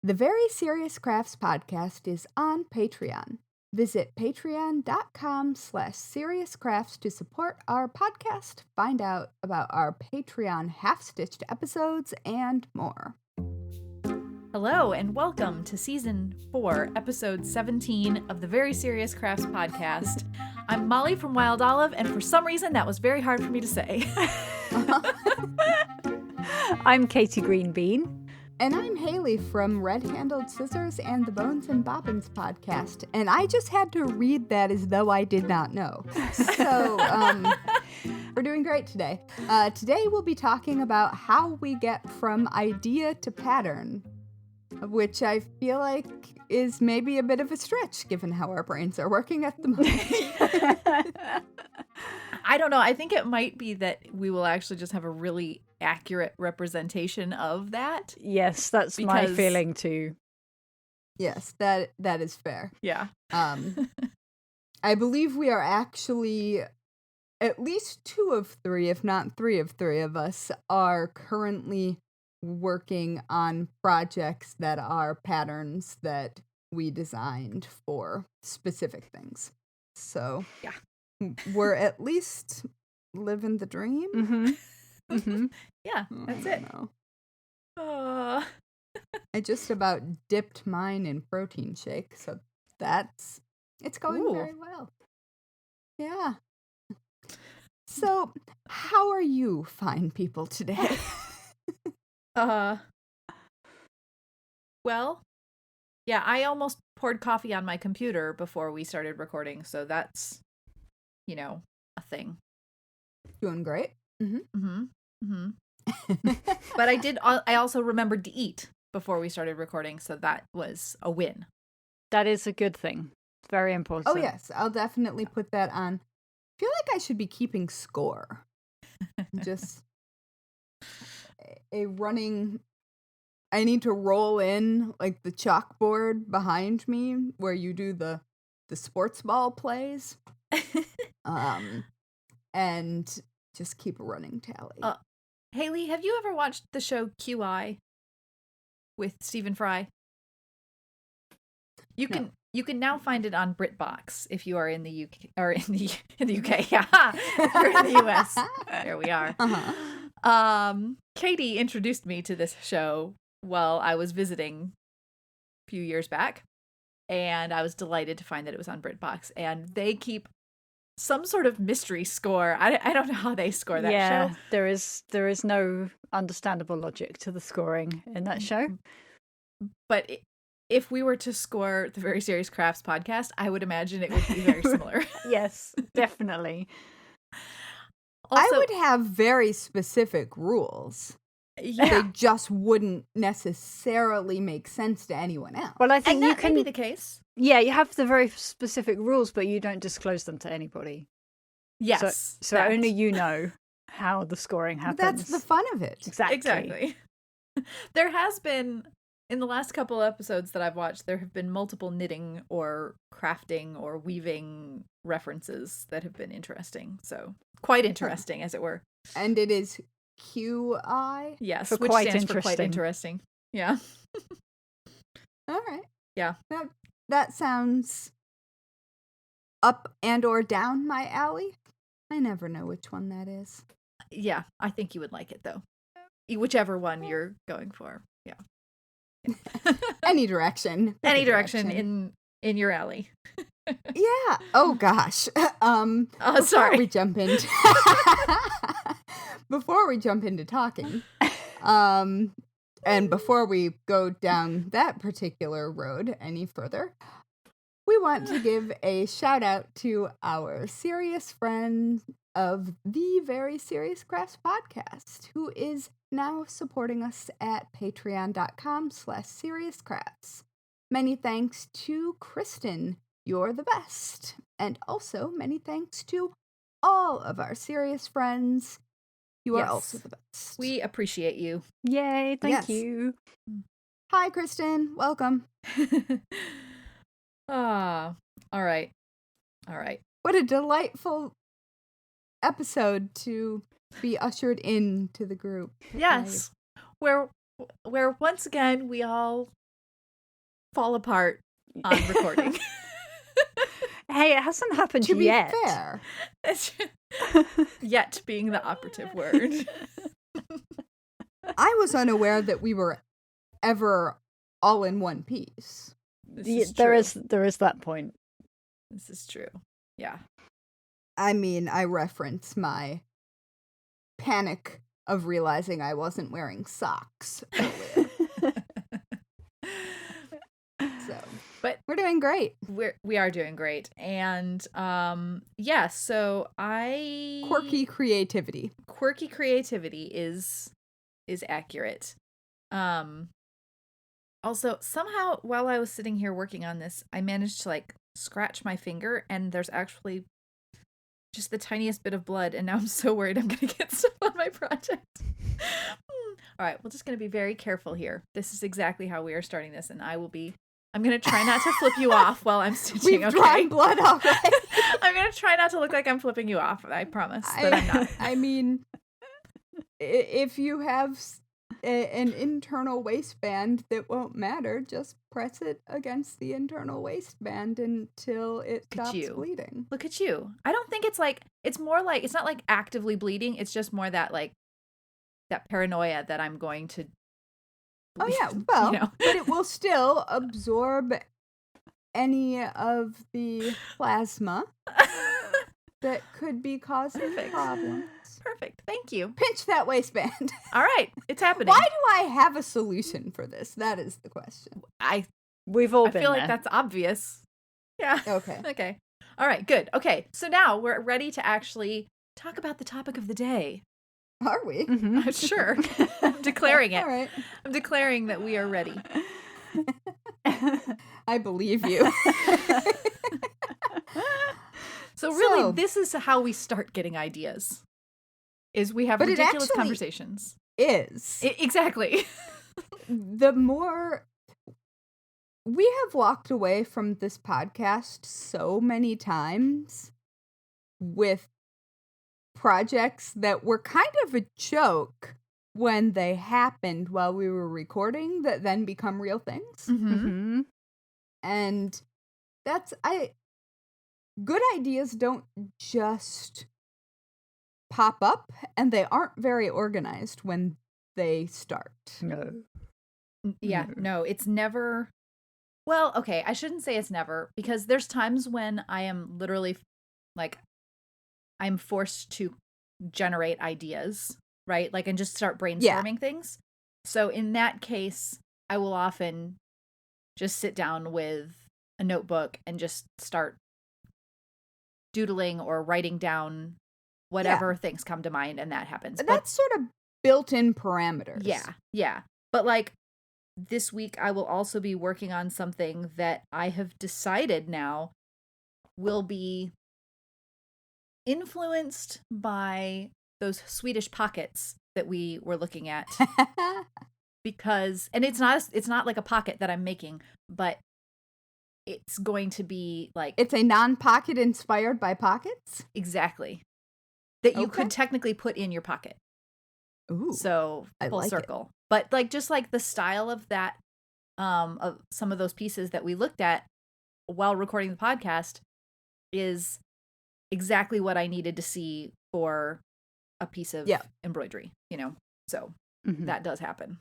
The Very Serious Crafts podcast is on Patreon. Visit patreon.com/seriouscrafts to support our podcast, find out about our Patreon half-stitched episodes, and more. Hello, and welcome to Season 4, Episode 17 of the Very Serious Crafts podcast. I'm Mollie from Wild Olive, and for some reason that was very hard for me to say. I'm Katie Greenbean. And I'm Haley from Red Handled Scissors and the Bones and Bobbins podcast. And I just had to read that as though I did not know. So, we're doing great today. Today we'll be talking about how we get from idea to pattern, which I feel like is maybe a bit of a stretch given how our brains are working at the moment. I don't know. I think it might be that we will actually just have a really accurate representation of that. Yes, that's my feeling too. Yes, that is fair. Yeah. I believe we are actually, at least 2 of 3, if not 3 of 3 of us, are currently working on projects that are patterns that we designed for specific things. So, yeah. We're at least living the dream. Mm-hmm. Mm-hmm. Yeah, that's it. I just about dipped mine in protein shake, so it's going very well. Yeah. So, how are you fine people today? Well, yeah, I almost poured coffee on my computer before we started recording, so that's, a thing. Doing great. Mm-hmm. Mm-hmm. Mm-hmm. But I also remembered to eat before we started recording, so that was a win. That is a good thing. It's very important. Oh, yes. I'll definitely put that on. I feel like I should be keeping score. Just a running... I need to roll in, like, the chalkboard behind me where you do the sports ball plays. And just keep a running tally. Haley, have you ever watched the show QI with Stephen Fry? You can now find it on BritBox if you are in the UK or in the UK. Yeah, if you're in the US. There we are. Uh-huh. Katie introduced me to this show while I was visiting a few years back, and I was delighted to find that it was on BritBox, and they keep some sort of mystery score. I don't know how they score that show. There is no understandable logic to the scoring in that show. But if we were to score the Very Serious Crafts podcast, I would imagine it would be very similar. Yes, definitely. Also, I would have very specific rules. Yeah. They just wouldn't necessarily make sense to anyone else. Well, I think and you can be the case. Yeah, you have the very specific rules, but you don't disclose them to anybody. Yes. So only you know how the scoring happens. But that's the fun of it. Exactly. There has been, in the last couple of episodes that I've watched, there have been multiple knitting or crafting or weaving references that have been interesting. So quite interesting, as it were. And it is QI? Yes, which stands for quite interesting. Yeah. All right. Yeah. That sounds up and or down my alley. I never know which one that is. Yeah, I think you would like it, though. Whichever one you're going for. Yeah. Any direction. Any direction in your alley. Yeah. Oh, gosh. Sorry. Before we jump into talking, and before we go down that particular road any further, we want to give a shout out to our serious friend of the Very Serious Crafts podcast, who is now supporting us at patreon.com/seriouscrafts. Many thanks to Kristen. You're the best. And also many thanks to all of our serious friends. You are also the best. We appreciate you. Yay, thank you. Hi, Kristen. Welcome. All right. What a delightful episode to be ushered into the group. Yes. Where once again we all fall apart on recording. Hey, it hasn't happened To be yet. fair, Yet being the operative word. I was unaware that we were ever all in one piece. There is that point. This is true. Yeah. I mean, I reference my panic of realizing I wasn't wearing socks earlier. So, but we're doing great. We are doing great. And so Quirky creativity is accurate. Also, somehow while I was sitting here working on this, I managed to like scratch my finger, and there's actually just the tiniest bit of blood, and now I'm so worried I'm gonna get stuff on my project. All right, we're just gonna be very careful here. This is exactly how we are starting this, and I'm gonna try not to flip you off while I'm stitching. We've drawn blood already. I'm gonna try not to look like I'm flipping you off. I promise that I'm not. I mean, if you have an internal waistband that won't matter, just press it against the internal waistband until it stops bleeding. Look at you. I don't think it's more like, it's not like actively bleeding. It's just more that like that paranoia that I'm going to bleed, oh yeah, well, you know? But it will still absorb any of the plasma that could be causing problems. Perfect. Thank you. Pinch that waistband. All right. It's happening. Why do I have a solution for this? That is the question. We've all been feel there. like that's obvious. Yeah. Okay. Okay. All right. Good. Okay. So now we're ready to actually talk about the topic of the day. Are we? Mm-hmm. Sure. I'm declaring it. All right. I'm declaring that we are ready. I believe you. So really, this is how we start getting ideas. Is we have ridiculous conversations. Exactly. The more we have walked away from this podcast so many times with projects that were kind of a joke when they happened while we were recording that then become real things. Mm-hmm. And good ideas don't just pop up, and they aren't very organized when they start. No. Yeah, no, it's never. Well, okay, I shouldn't say it's never, because there's times when I am literally like, I'm forced to generate ideas, right? Like, and just start brainstorming things. So in that case, I will often just sit down with a notebook and just start doodling or writing down whatever things come to mind, and that happens. That's sort of built-in parameters. Yeah. But like this week, I will also be working on something that I have decided now will be influenced by those Swedish pockets that we were looking at. Because, and it's not like a pocket that I'm making, but it's going to be like, it's a non-pocket inspired by pockets? Exactly. That you could technically put in your pocket. Ooh, so full circle. But like, just like the style of that, of some of those pieces that we looked at while recording the podcast is exactly what I needed to see for a piece of embroidery, you know? So that does happen.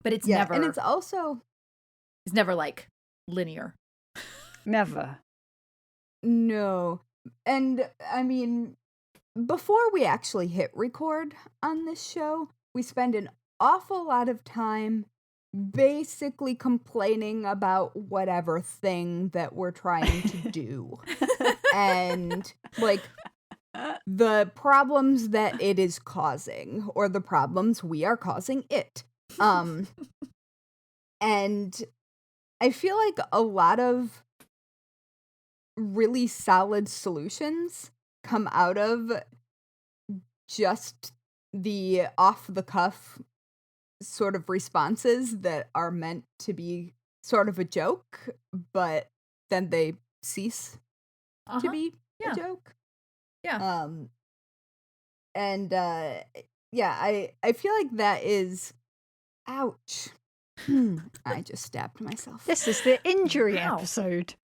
But it's never, and it's never like linear. Never. No. And I mean, before we actually hit record on this show, we spend an awful lot of time basically complaining about whatever thing that we're trying to do. And like the problems that it is causing, or the problems we are causing it. And I feel like a lot of really solid solutions come out of just the off-the-cuff sort of responses that are meant to be sort of a joke, but then they cease to be a joke. Yeah. And I feel like that is, ouch. I just stabbed myself. This is the injury Wow. episode.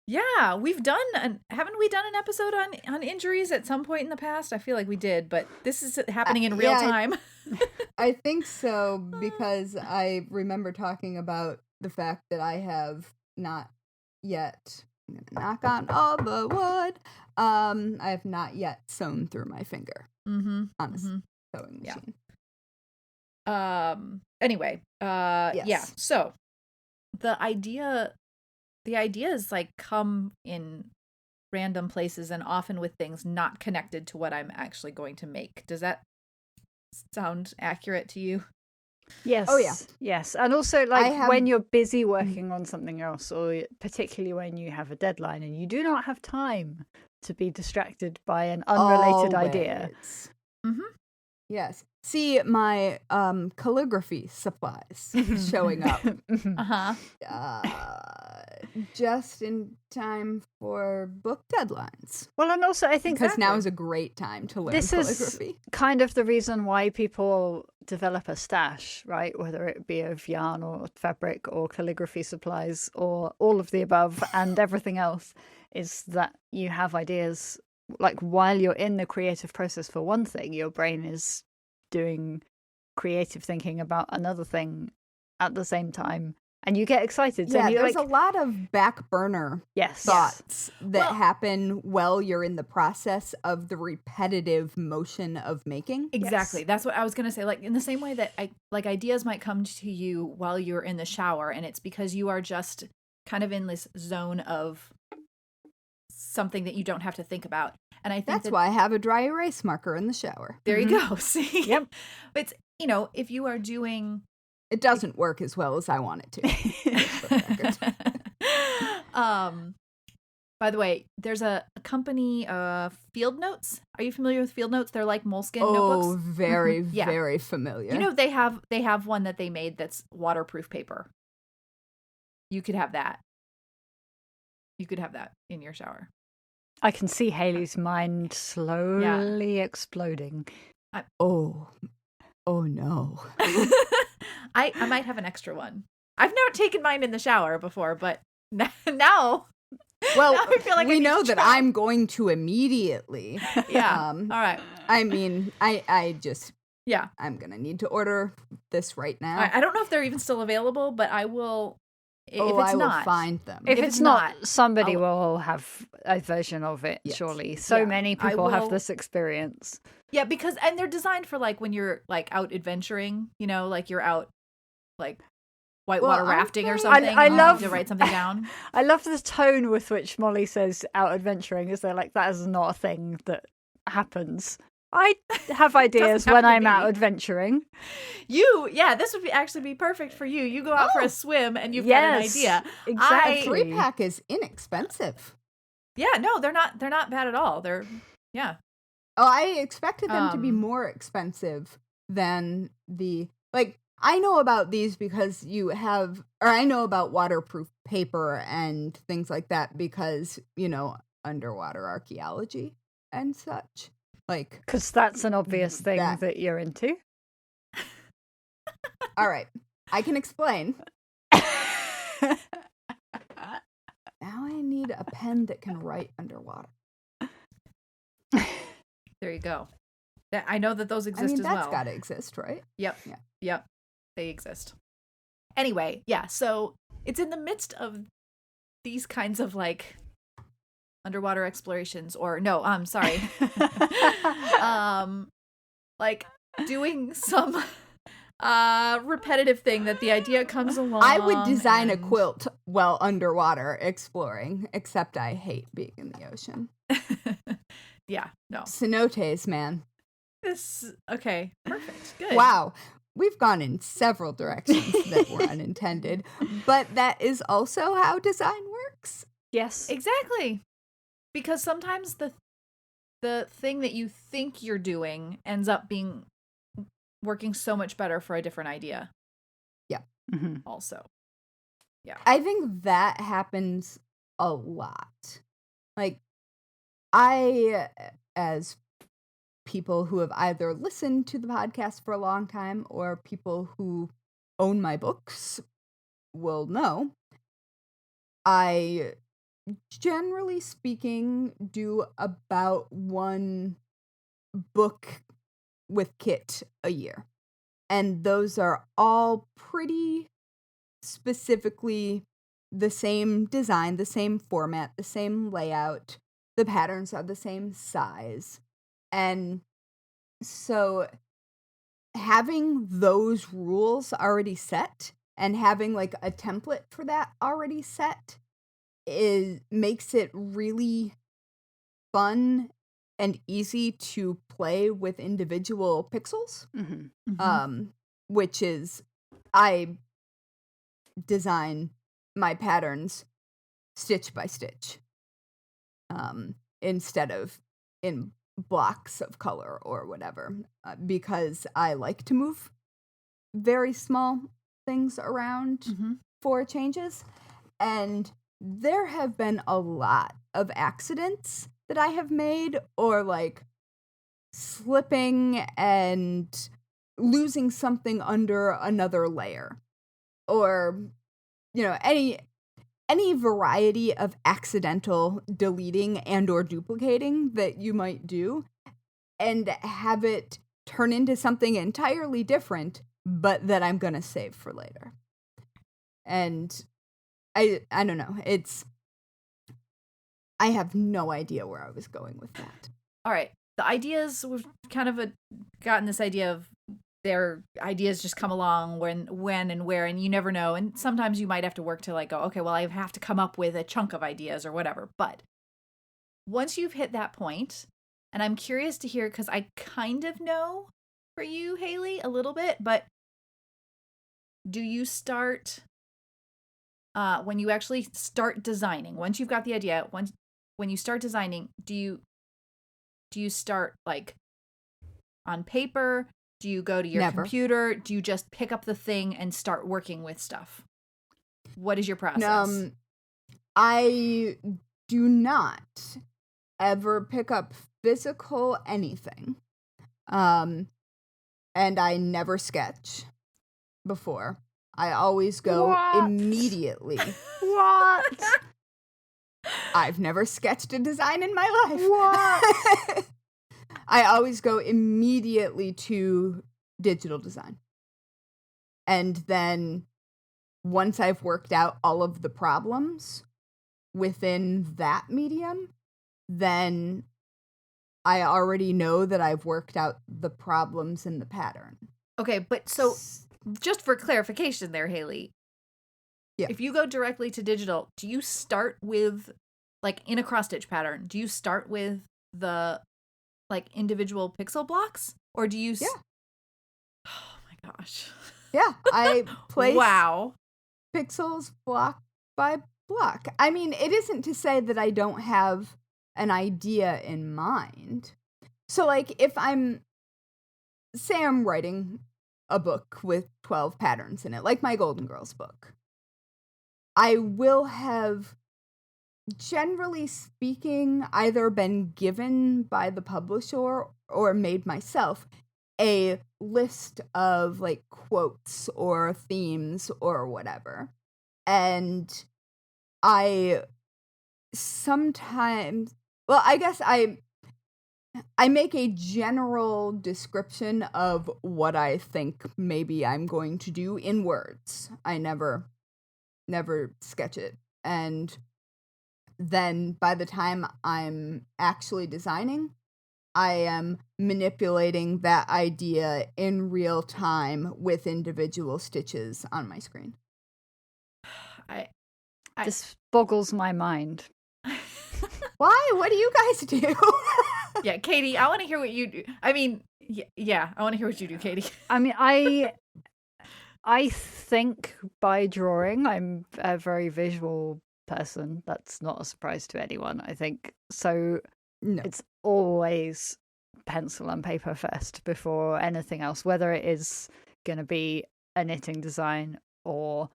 Yeah, haven't we done an episode on injuries at some point in the past? I feel like we did, but this is happening in real time. I think so, because I remember talking about the fact that I have not yet, I'm gonna knock on all the wood, I have not yet sewn through my finger on a sewing machine. Anyway, Yes. yeah. So the ideas like come in random places and often with things not connected to what I'm actually going to make. Does that sound accurate to you? Yes. Oh, yeah. Yes. And also, like, have- when you're busy working on something else, or particularly when you have a deadline and you do not have time to be distracted by an unrelated idea. Always. Mm-hmm. Yes. See my calligraphy supplies showing up Uh-huh. just in time for book deadlines. Well, and also, I think Because now is a great time to learn this calligraphy. is kind of the reason why people develop a stash, right? Whether it be of yarn or fabric or calligraphy supplies or all of the above and everything else, is that you have ideas. Like, while you're in the creative process for one thing, your brain is doing creative thinking about another thing at the same time, and you get excited. Yeah, and you're there's like, a lot of back burner yes, thoughts that Well- happen while you're in the process of the repetitive motion of making. Exactly. That's what I was going to say. Like in the same way that ideas might come to you while you're in the shower, and it's because you are just kind of in this zone of something that you don't have to think about. And I think That's why I have a dry erase marker in the shower. there you go. See? Yep. But it's, if you are doing It doesn't work as well as I want it to. For the record. by the way, there's a company, Field Notes. Are you familiar with Field Notes? They're like moleskin Oh, notebooks. very, Yeah. very familiar. They have one that they made that's waterproof paper. You could have that. You could have that in your shower. I can see Haley's mind slowly exploding. Oh no. I might have an extra one. I've never taken mine in the shower before, but now Well, now I feel like I we need know to that try. I'm going to immediately. Yeah. All right. I mean, I just, Yeah. I'm going to need to order this right now. I don't know if they're even still available, but I will. If I it's will not, find them. If If it's it's not, not, somebody I'll- will have a version of it, Yes. surely. So Yeah, many I people have will- this experience. yeah, because and they're designed for like when you're like out adventuring, like you're out like whitewater Well, I'm rafting or very- something. I and you love- need to write something down. I love the tone with which Molly says out adventuring, is they're like, that is not a thing that happens. I have ideas happen when to I'm out me. adventuring. This would actually be perfect for you. You go out for Oh. a swim and you've got an idea. A Exactly. 3-pack is inexpensive. Yeah, no, they're not bad at all. They're Oh, I expected them to be Um, more expensive than I know about these because I know about waterproof paper and things like that because, underwater archaeology and such. Like, Because that's an obvious thing That- that you're into. all right, I can explain. Now I need a pen that can write underwater. there you go. I know that those exist I mean, as that's well. got to exist, right? Yep. Yeah. Yep. They exist. Anyway, yeah, so it's in the midst of these kinds of like underwater explorations or no, I'm sorry. Like doing some repetitive thing that the idea comes along. I would design a and- quilt while underwater exploring, except I hate being in the ocean. Yeah, no. Cenotes, man. Okay, perfect. Good. Wow. We've gone in several directions that were unintended, but that is also how design works. Yes. Exactly. Because sometimes the thing that you think you're doing ends up being working so much better for a different idea Mhm. also. I think that happens a lot. Like, as people who have either listened to the podcast for a long time or people who own my books will know, I, generally speaking, do about one book with kit a year. And those are all pretty specifically the same design, the same format, the same layout. The patterns are the same size. And so having those rules already set and having like a template for that already set makes it really fun and easy to play with individual pixels. Which is, I design my patterns stitch by stitch, instead of in blocks of color or whatever, because I like to move very small things around for changes. And there have been a lot of accidents that I have made, or like slipping and losing something under another layer, or any variety of accidental deleting and or duplicating that you might do, and have it turn into something entirely different, but that I'm gonna save for later. And I don't know, I have no idea where I was going with that. All right, the ideas, we've kind of gotten this idea of their ideas just come along when and where, and you never know. And sometimes you might have to work to like go, okay, well, I have to come up with a chunk of ideas or whatever. But once you've hit that point, and I'm curious to hear, because I kind of know for you, Haley, a little bit, but do you start, when you actually start designing, once you've got the idea, when you start designing, do you start like on paper? Do you go to your computer? Do you just pick up the thing and start working with stuff? What is your process? I do not ever pick up physical anything. And I never sketch before. I always go immediately. What? I've never sketched a design in my life. What? I always go immediately to digital design. And then once I've worked out all of the problems within that medium, then I already know that I've worked out the problems in the pattern. Okay, but so just for clarification there, Haley, if you go directly to digital, do you start with, like in a cross-stitch pattern, do you start with the like individual pixel blocks, or do you oh my gosh. Yeah, I place pixels block by block. I mean, it isn't to say that I don't have an idea in mind. So like if I'm writing a book with 12 patterns in it, like my Golden Girls book, I will have, generally speaking, either been given by the publisher or made myself a list of like quotes or themes or whatever. And I sometimes, well, I guess I make a general description of what I think maybe I'm going to do in words. I never sketch it. And then by the time I'm actually designing, I am manipulating that idea in real time with individual stitches on my screen. This boggles my mind. Why? What do you guys do? Yeah, Katie, I want to hear what you do. I mean, yeah, I want to hear what you do, Katie. I mean, I think by drawing, I'm a very visual person. That's not a surprise to anyone, I think. So it's always pencil and paper first before anything else, whether it is going to be a knitting design or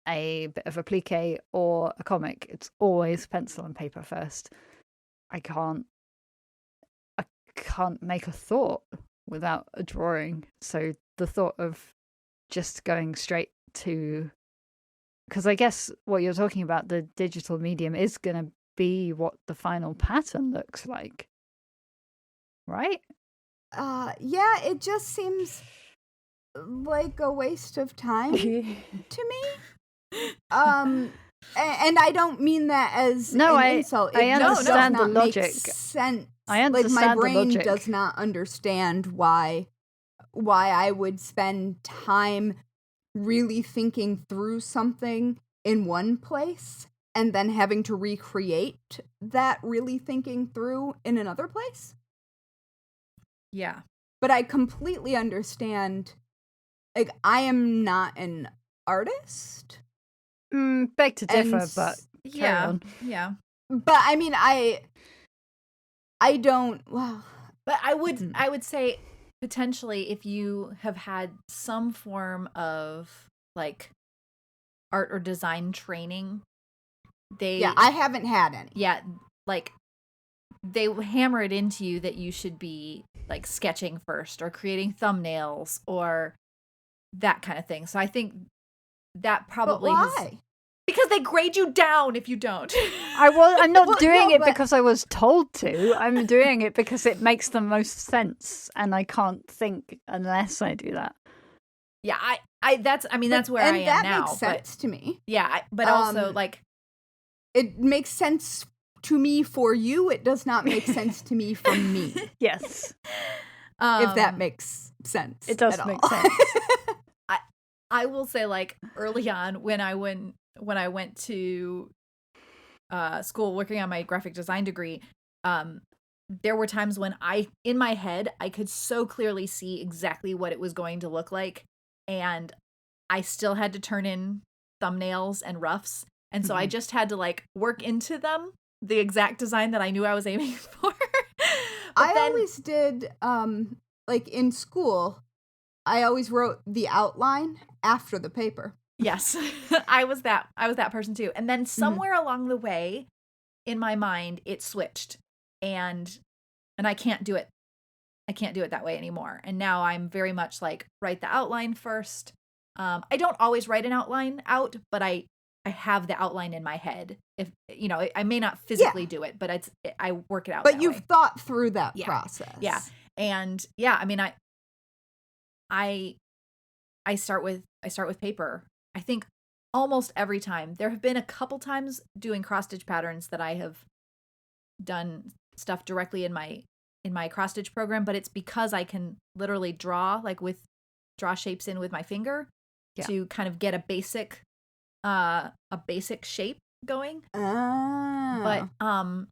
a bit of applique or a comic. It's always pencil and paper first. I can't make a thought without a drawing. So the thought of just going straight to, because I guess what you're talking about, the digital medium, is going to be what the final pattern looks like, right? Yeah, it just seems like a waste of time to me. And I don't mean that as an insult. I understand the logic. Make sense. I understand my brain the logic. does not understand why I would spend time really thinking through something in one place and then having to recreate that really thinking through in another place. Yeah. But I completely understand, like, I am not an artist. Beg to differ, but carry on. Yeah. But I mean, I don't, well. But I would say potentially if you have had some form of like art or design training, I haven't had any. Yeah, like they hammer it into you that you should be like sketching first or creating thumbnails or that kind of thing. So I think that probably but why? Because they grade you down if you don't. I'm not doing it because I was told to. I'm doing it because it makes the most sense, and I can't think unless I do that. Yeah, that's where I am now. And that makes sense to me. Yeah, but also like it makes sense to me for you. It does not make sense to me for me. Yes, if that makes sense. It does make sense. I will say, like, early on when I went to school working on my graphic design degree, there were times when in my head, I could so clearly see exactly what it was going to look like. And I still had to turn in thumbnails and roughs. And so I just had to like work into them the exact design that I knew I was aiming for. Always did, like in school, I always wrote the outline after the paper. Yes, I was that person too. And then somewhere along the way in my mind, it switched and I can't do it. I can't do it that way anymore. And now I'm very much like write the outline first. I don't always write an outline out, but I have the outline in my head. If you know, I may not physically do it, but I work it out. But you've thought through that process. Yeah. And yeah, I mean, I start with paper. I think almost every time. There have been a couple times doing cross stitch patterns that I have done stuff directly in my cross stitch program, but it's because I can literally draw shapes in with my finger to kind of get a basic shape going. But I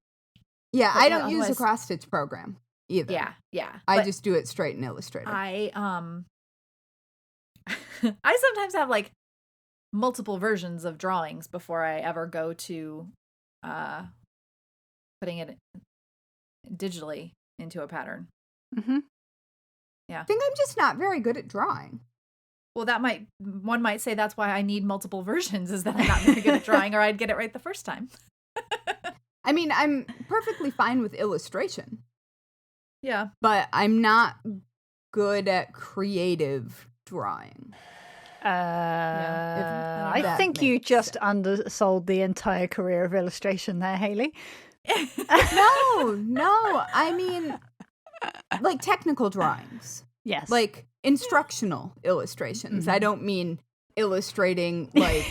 don't use a cross stitch program either. Yeah. I just do it straight in Illustrator. I sometimes have like multiple versions of drawings before I ever go to putting it digitally into a pattern. Mm-hmm. Yeah. I think I'm just not very good at drawing. Well, one might say that's why I need multiple versions, is that I'm not very good at drawing, or I'd get it right the first time. I mean, I'm perfectly fine with illustration. Yeah. But I'm not good at creative drawing. I think you just undersold the entire career of illustration there, Haley. No. I mean, like technical drawings. Yes. Like instructional illustrations. I don't mean illustrating like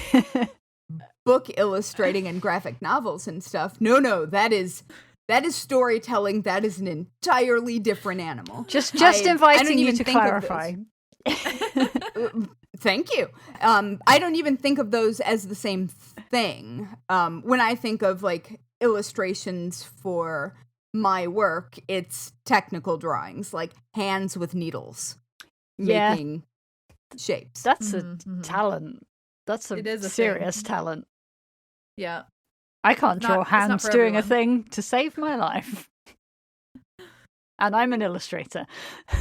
book illustrating and graphic novels and stuff. No, that is storytelling. That is an entirely different animal. Just inviting you to clarify. Thank you. I don't even think of those as the same thing. When I think of like illustrations for my work, it's technical drawings, like hands with needles making shapes. That's a talent. That's a serious talent. Yeah. I can't draw hands doing a thing to save my life. And I'm an illustrator.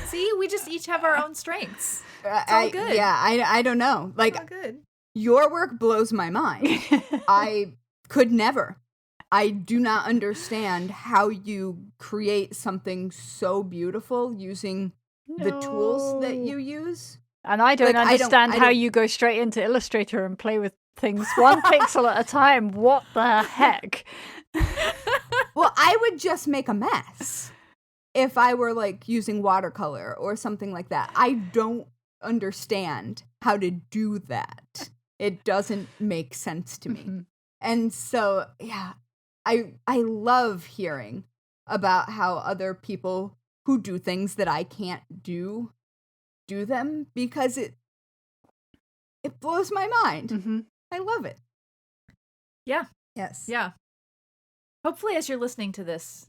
See, we just each have our own strengths. It's all good. Yeah, I don't know. Like, all good. Your work blows my mind. I could never. I do not understand how you create something so beautiful using the tools that you use. And I don't Like, understand I how don't- you go straight into Illustrator and play with things one pixel at a time. What the heck? Well, I would just make a mess if I were like using watercolor or something like that. I don't understand how to do that. It doesn't make sense to me. Mhm. And so, yeah, I love hearing about how other people who do things that I can't do them, because it blows my mind. Mhm. I love it. Yeah. Yes. Yeah. Hopefully, as you're listening to this,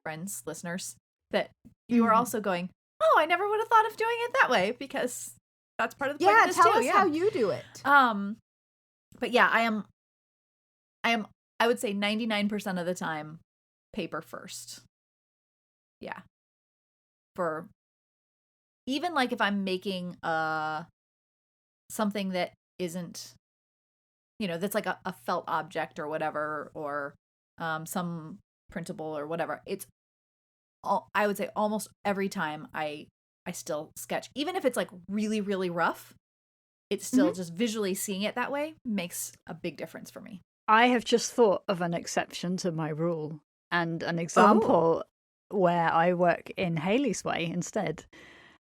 friends, listeners, that you are Mhm. also going, oh, I never would have thought of doing it that way, because that's part of the point Yeah, of this tell too. us how you do it. But yeah, I would say 99% of the time paper first. Yeah. For even like if I'm making something that isn't, that's like a felt object or whatever, or some printable or whatever, I would say almost every time I still sketch, even if it's like really, really rough, it's still just visually seeing it that way makes a big difference for me. I have just thought of an exception to my rule and an example where I work in Haley's way instead.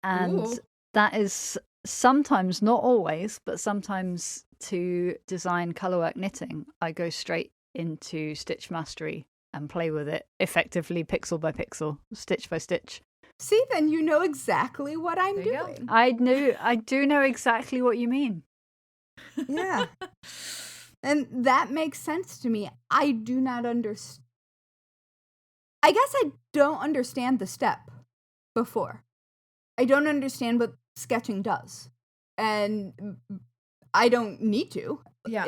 And Ooh. that is sometimes, not always, but sometimes to design colorwork knitting, I go straight into Stitch Mastery and play with it effectively pixel by pixel, stitch by stitch. See, then you know exactly what I'm There you go. doing. I do know exactly what you mean. Yeah. And that makes sense to me. I do not understand. I guess I don't understand the step before. I don't understand what sketching does. And I don't need to. Yeah.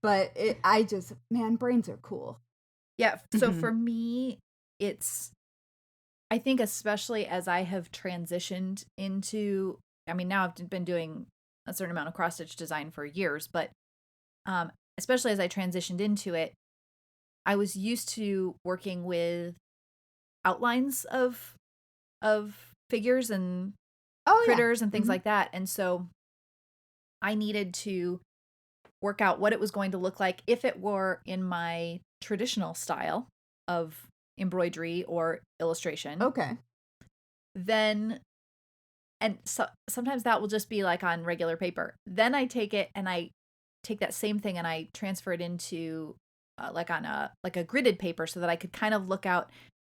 But man, brains are cool. Yeah. So Mhm. for me, I think especially as I have transitioned into, now I've been doing a certain amount of cross stitch design for years, but especially as I transitioned into it, I was used to working with outlines of figures and critters and things Mhm. like that. And so I needed to work out what it was going to look like if it were in my traditional style of embroidery or illustration. Okay. Then, and so sometimes that will just be like on regular paper. Then I take it and I take that same thing and I transfer it into like on a gridded paper, so that I could kind of look how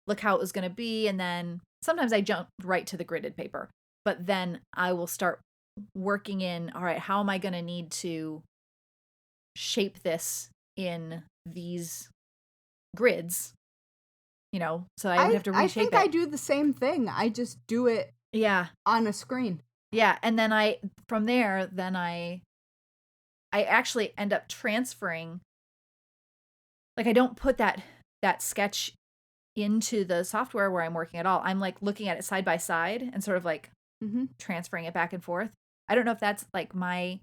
it was going to be. And then sometimes I jump right to the gridded paper, but then I will start working in, all right, how am I going to need to shape this in these grids, so I would have to reshape think it. I do the same thing. I just do it Yeah. on a screen. Yeah. And then from there, then I actually end up transferring, like I don't put that sketch into the software where I'm working at all. I'm like looking at it side by side and sort of like transferring it back and forth. I don't know if that's like I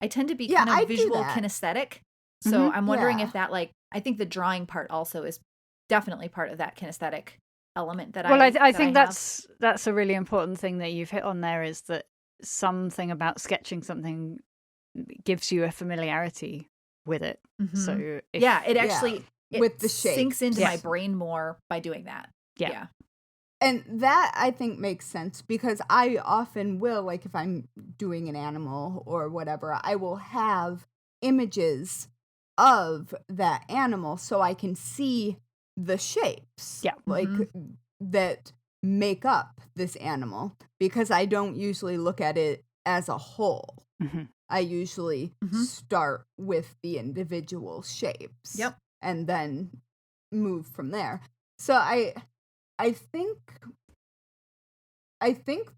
tend to be kind I of do visual that. kinesthetic. So I'm wondering Yeah. if that, like, I think the drawing part also is definitely part of that kinesthetic element that I think have. that's a really important thing that you've hit on there, is that something about sketching something gives you a familiarity with it. So it actually with the shape sinks into my brain more by doing that. Yeah. And that I think makes sense, because I often will, like if I'm doing an animal or whatever, I will have images of that animal so I can see the shapes like that make up this animal, because I don't usually look at it as a whole. I usually start with the individual shapes. Yep. And then move from there. So I think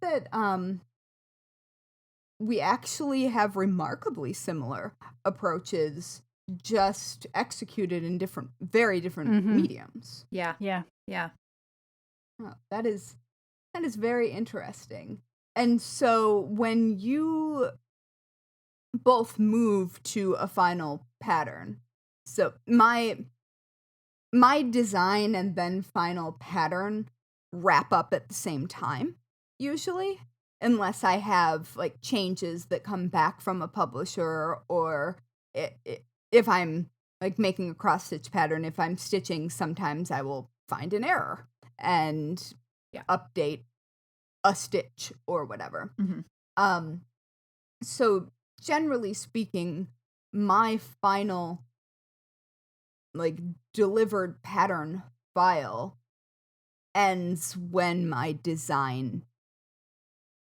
that we actually have remarkably similar approaches, just executed in very different mediums. Yeah. Oh, that is very interesting. And so when you both move to a final pattern, so my design and then final pattern wrap up at the same time, usually. unless I have like changes that come back from a publisher, or if I'm like making a cross stitch pattern, if I'm stitching, sometimes I will find an error and update a stitch or whatever. Mm-hmm. So generally speaking, my final like delivered pattern file ends when my design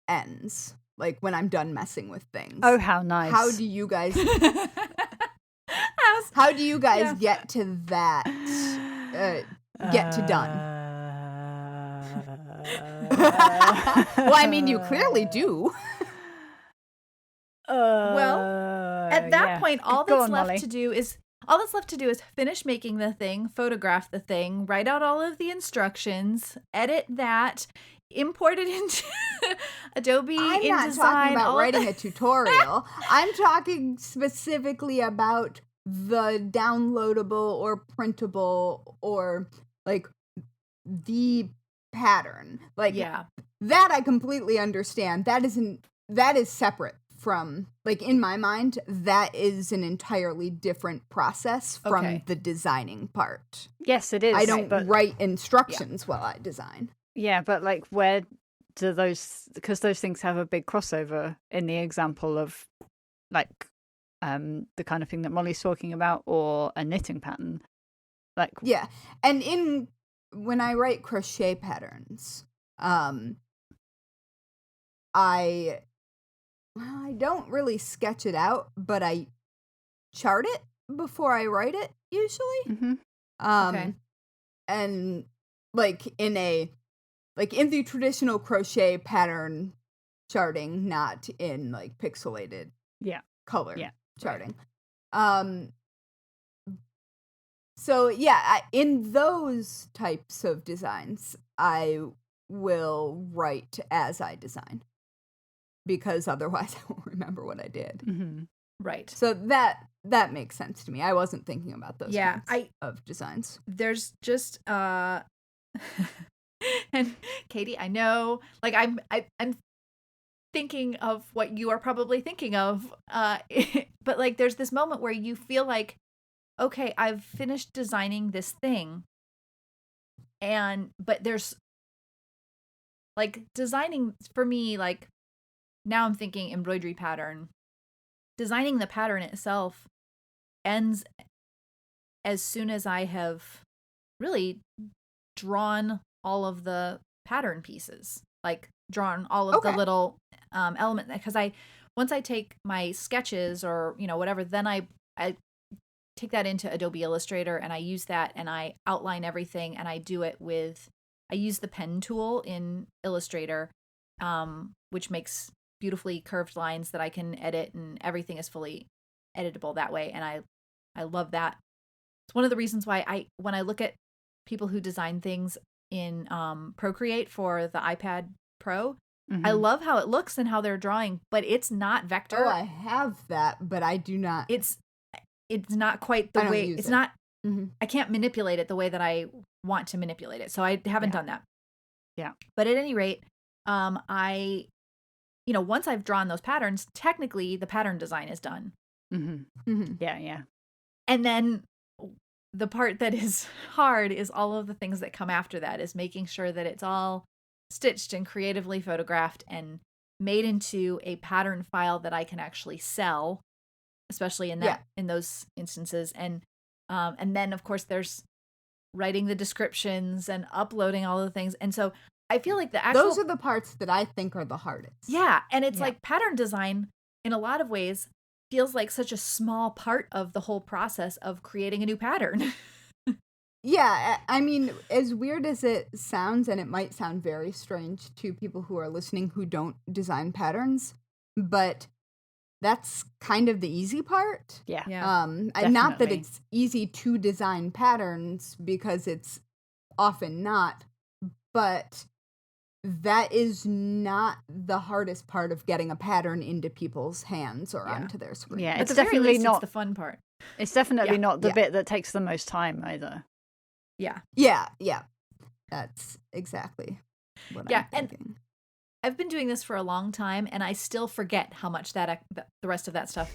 ends, like when I'm done messing with things. Oh, how nice. How do you guys get to that get to done? Well, I mean, you clearly do. Well, at that point, all that's left to do is finish making the thing, photograph the thing, write out all of the instructions, edit that, import it into Adobe InDesign. I'm not talking about writing a tutorial. I'm talking specifically about the downloadable or printable or like the pattern. Like that I completely understand. That is separate from, like, in my mind, that is an entirely different process from the designing part. Yes, it is. I don't write instructions while I design. Yeah, but like, where do those, because those things have a big crossover in the example of like the kind of thing that Mollie's talking about, or a knitting pattern. Like, yeah, and when I write crochet patterns, I don't really sketch it out, but I chart it before I write it usually. Mm-hmm. And like in the traditional crochet pattern charting, not in like pixelated color charting. So yeah, in those types of designs, I will write as I design, because otherwise I won't remember what I did. Mm-hmm. Right. So that makes sense to me. I wasn't thinking about those kinds of designs. There's just and Katie, I know, like I'm thinking of what you are probably thinking of, but like there's this moment where you feel like, okay, I've finished designing this thing, but there's like designing for me, like now I'm thinking embroidery pattern. Designing the pattern itself ends as soon as I have really drawn all of the pattern pieces, like drawn all of the little element, because once I take my sketches or whatever, then I take that into Adobe Illustrator and I use that and I outline everything, and I use the pen tool in Illustrator, which makes beautifully curved lines that I can edit, and everything is fully editable that way. And I love that. It's one of the reasons why when I look at people who design things in Procreate for the iPad Pro, I love how it looks and how they're drawing, but it's not vector. Oh, I have that, but I do not. It's not quite the way. It's not. I can't manipulate it the way that I want to manipulate it, so I haven't done that. Yeah. But at any rate, once I've drawn those patterns, technically the pattern design is done. Yeah. And then the part that is hard is all of the things that come after that, is making sure that it's all stitched and creatively photographed and made into a pattern file that I can actually sell, especially in those instances. And then of course there's writing the descriptions and uploading all of the things. And so I feel like those are the parts that I think are the hardest. Yeah. And it's like pattern design in a lot of ways feels like such a small part of the whole process of creating a new pattern. Yeah. I mean, as weird as it sounds, and it might sound very strange to people who are listening who don't design patterns, but that's kind of the easy part. Yeah. Not that it's easy to design patterns, because it's often not, but that is not the hardest part of getting a pattern into people's hands or onto their screen. Yeah, it's definitely not the fun part. It's definitely not the bit that takes the most time either. Yeah. Yeah. That's exactly what I'm thinking. I've been doing this for a long time, and I still forget how much the rest of that stuff,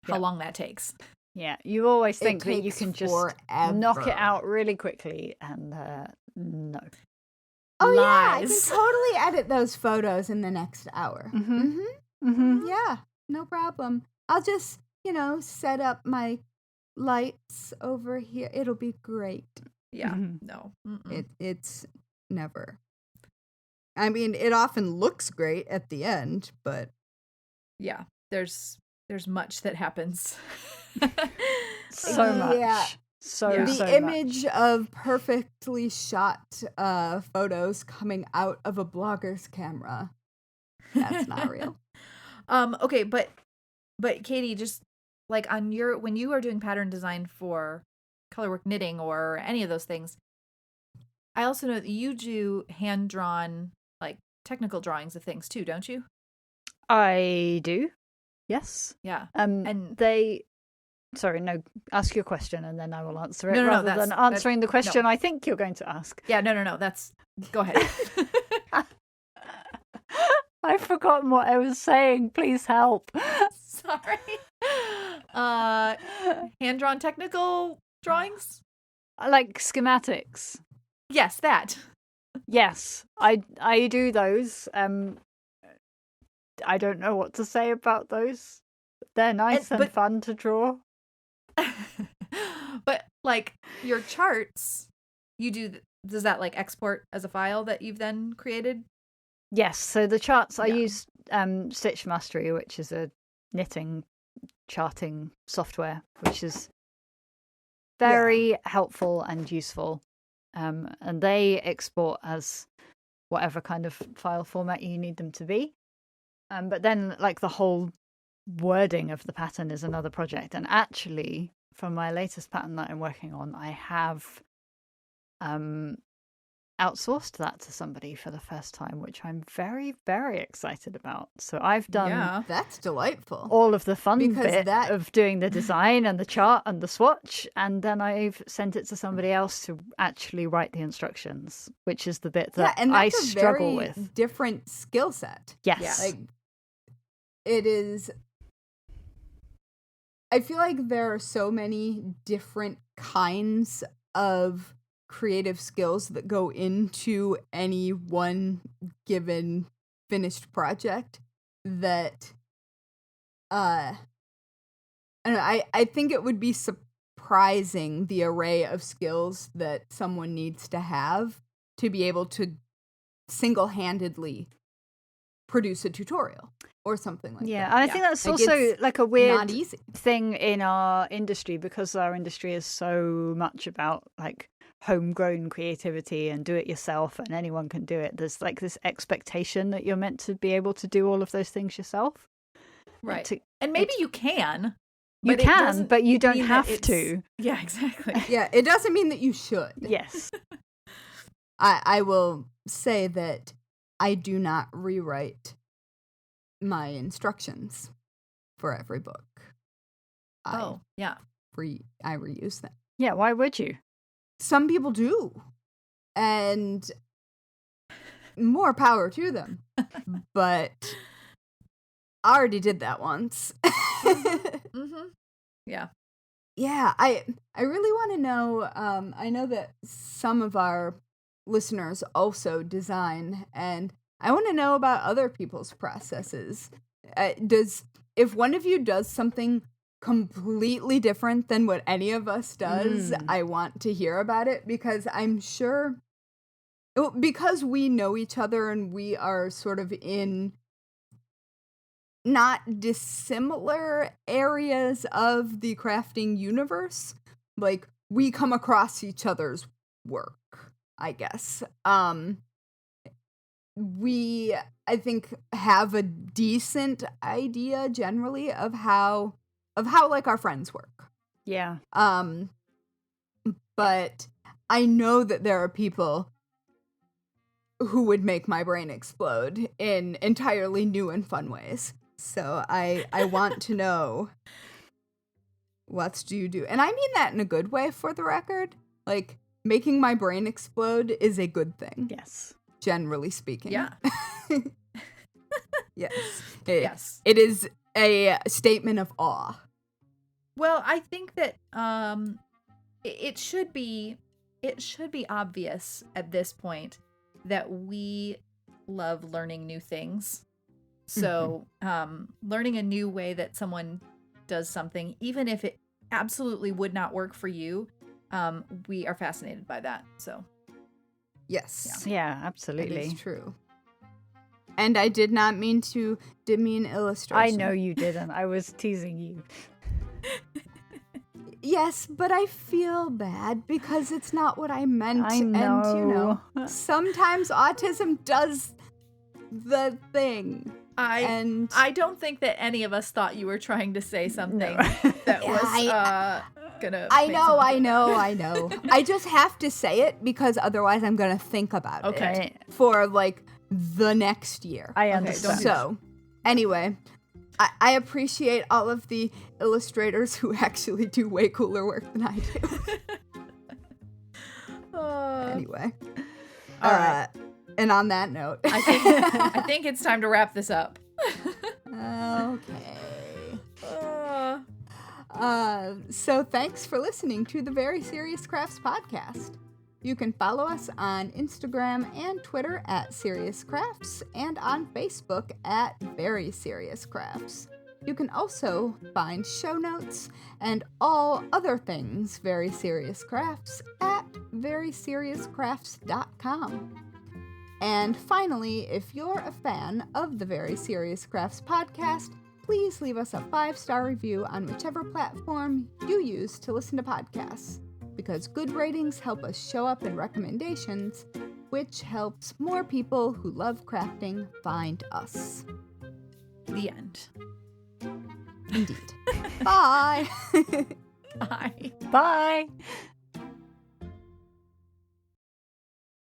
how long that takes. Yeah, you always think that you takes can just forever. knock it out really quickly, and no. Oh Lies. yeah, I can totally edit those photos in the next hour. Yeah, no problem. I'll just, set up my lights over here. It'll be great. Yeah, no. It's never. I mean, it often looks great at the end, but yeah, there's much that happens. So much. Yeah. The image of perfectly shot photos coming out of a blogger's camera, that's not real. Okay, but Katie, just like when you are doing pattern design for colorwork knitting or any of those things, I also know that you do hand-drawn, like, technical drawings of things too, don't you? I do. Yes. Yeah. And sorry, no, ask your question and then I will answer it rather than answering the question I think you're going to ask. Yeah, no, go ahead. I've forgotten what I was saying. Please help. Sorry. Hand-drawn technical drawings? Like schematics. Yes, that. Yes, I do those. I don't know what to say about those. They're nice and fun to draw. But like your charts, does that like export as a file that you've then created? Yes, so the charts I use Stitch Mastery, which is a knitting charting software, which is very helpful and useful. And they export as whatever kind of file format you need them to be. But then like the whole wording of the pattern is another project. And actually, for my latest pattern that I'm working on, I have outsourced that to somebody for the first time, which I'm very, very excited about. So I've done that's delightful. All of the fun bit of doing the design and the chart and the swatch, and then I've sent it to somebody else to actually write the instructions, which is the bit that I struggle with. Different skill set. Yes. Yeah. Like it is. I feel like there are so many different kinds of creative skills that go into any one given finished project that I don't know, I think it would be surprising the array of skills that someone needs to have to be able to single-handedly produce a tutorial or something like that. Yeah, and I think that's also like a weird thing in our industry, because our industry is so much about like homegrown creativity and do it yourself and anyone can do it. There's like this expectation that you're meant to be able to do all of those things yourself. Right. And maybe you can. You can, but you don't have to. Yeah, exactly. Yeah, it doesn't mean that you should. Yes. I will say that I do not rewrite my instructions for every book. I reuse them. Yeah, why would you? Some people do. And more power to them. But I already did that once. Yeah. Yeah, I really want to know, I know that some of our listeners also design, and I want to know about other people's processes. If one of you does something completely different than what any of us does, I want to hear about it, because I'm sure, because we know each other and we are sort of in not dissimilar areas of the crafting universe, like we come across each other's work, I guess. We, I think, have a decent idea generally of how like our friends work. Yeah. But I know that there are people who would make my brain explode in entirely new and fun ways. So I want to know, what do you do? And I mean that in a good way, for the record. Like, making my brain explode is a good thing. Yes. Generally speaking. Yeah. Yes. Yes. It is a statement of awe. Well, I think that it should be obvious at this point that we love learning new things. So, learning a new way that someone does something, even if it absolutely would not work for you, we are fascinated by that. So, Yes. Yeah, That absolutely. is true. And I did not mean to demean illustration. I know you didn't. I was teasing you. Yes, but I feel bad because it's not what I meant. I And, know. sometimes autism does the thing. I don't think that any of us thought you were trying to say something that Yeah, was gonna. I make know, someone I get know, mad. I know. I just have to say it because otherwise I'm going to think about Okay. it for like the next year. I don't understand. do So, anyway, I appreciate all of the illustrators who actually do way cooler work than I do. Anyway. All right. And on that note, I think it's time to wrap this up. okay. Uh, So thanks for listening to the Very Serious Crafts podcast. You can follow us on Instagram and Twitter at Serious Crafts and on Facebook at Very Serious Crafts. You can also find show notes and all other things Very Serious Crafts at veryseriouscrafts.com. And finally, if you're a fan of the Very Serious Crafts podcast, please leave us a 5-star review on whichever platform you use to listen to podcasts, because good ratings help us show up in recommendations, which helps more people who love crafting find us. the end. Indeed. Bye! Bye. Bye.